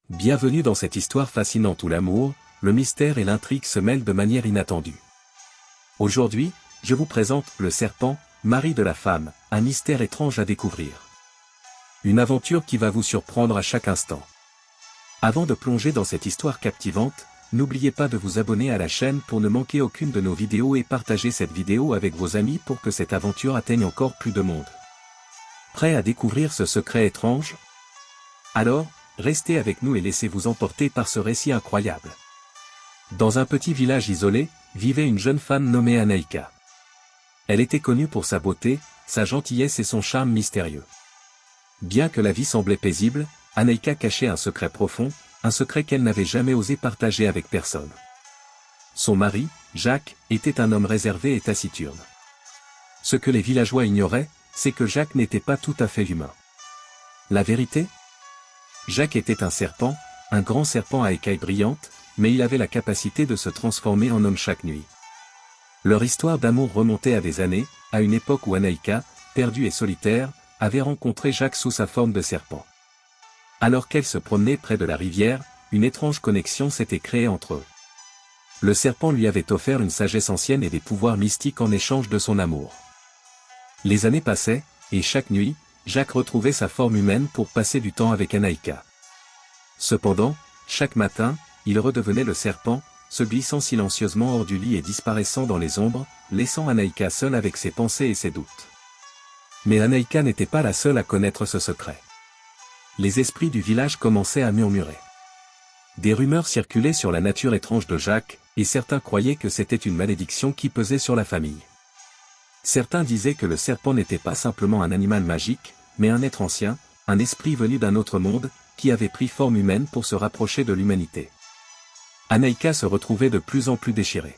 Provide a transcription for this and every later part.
Bienvenue dans cette histoire fascinante où l'amour, le mystère et l'intrigue se mêlent de manière inattendue. Aujourd'hui, je vous présente le serpent, mari de la femme, un mystère étrange à découvrir. Une aventure qui va vous surprendre à chaque instant. Avant de plonger dans cette histoire captivante, n'oubliez pas de vous abonner à la chaîne pour ne manquer aucune de nos vidéos et partager cette vidéo avec vos amis pour que cette aventure atteigne encore plus de monde. Prêt à découvrir ce secret étrange? Alors, restez avec nous et laissez-vous emporter par ce récit incroyable. Dans un petit village isolé, vivait une jeune femme nommée Anaïka. Elle était connue pour sa beauté, sa gentillesse et son charme mystérieux. Bien que la vie semblait paisible, Anaïka cachait un secret profond, un secret qu'elle n'avait jamais osé partager avec personne. Son mari, Jacques, était un homme réservé et taciturne. Ce que les villageois ignoraient, c'est que Jacques n'était pas tout à fait humain. La vérité? Jacques était un serpent, un grand serpent à écailles brillantes, mais il avait la capacité de se transformer en homme chaque nuit. Leur histoire d'amour remontait à des années, à une époque où Anaïka, perdue et solitaire, avait rencontré Jacques sous sa forme de serpent. Alors qu'elle se promenait près de la rivière, une étrange connexion s'était créée entre eux. Le serpent lui avait offert une sagesse ancienne et des pouvoirs mystiques en échange de son amour. Les années passaient, et chaque nuit, Jacques retrouvait sa forme humaine pour passer du temps avec Anaïka. Cependant, chaque matin, il redevenait le serpent, se glissant silencieusement hors du lit et disparaissant dans les ombres, laissant Anaïka seule avec ses pensées et ses doutes. Mais Anaïka n'était pas la seule à connaître ce secret. Les esprits du village commençaient à murmurer. Des rumeurs circulaient sur la nature étrange de Jacques, et certains croyaient que c'était une malédiction qui pesait sur la famille. Certains disaient que le serpent n'était pas simplement un animal magique, mais un être ancien, un esprit venu d'un autre monde, qui avait pris forme humaine pour se rapprocher de l'humanité. Anaïka se retrouvait de plus en plus déchirée.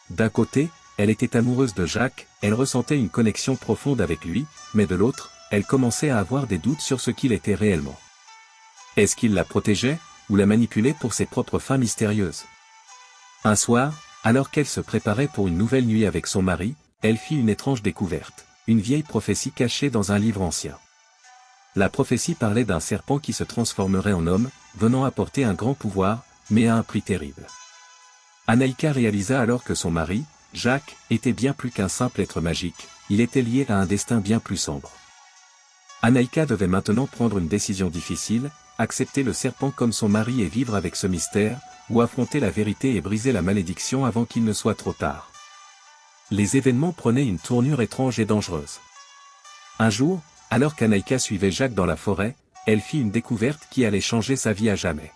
D'un côté, elle était amoureuse de Jacques, elle ressentait une connexion profonde avec lui, mais de l'autre, elle commençait à avoir des doutes sur ce qu'il était réellement. Est-ce qu'il la protégeait, ou la manipulait pour ses propres fins mystérieuses? Un soir, alors qu'elle se préparait pour une nouvelle nuit avec son mari, elle fit une étrange découverte, une vieille prophétie cachée dans un livre ancien. La prophétie parlait d'un serpent qui se transformerait en homme, venant apporter un grand pouvoir, mais à un prix terrible. Anaïka réalisa alors que son mari, Jacques, était bien plus qu'un simple être magique, il était lié à un destin bien plus sombre. Anaïka devait maintenant prendre une décision difficile, accepter le serpent comme son mari et vivre avec ce mystère, ou affronter la vérité et briser la malédiction avant qu'il ne soit trop tard. Les événements prenaient une tournure étrange et dangereuse. Un jour, alors qu'Anaïka suivait Jacques dans la forêt, elle fit une découverte qui allait changer sa vie à jamais.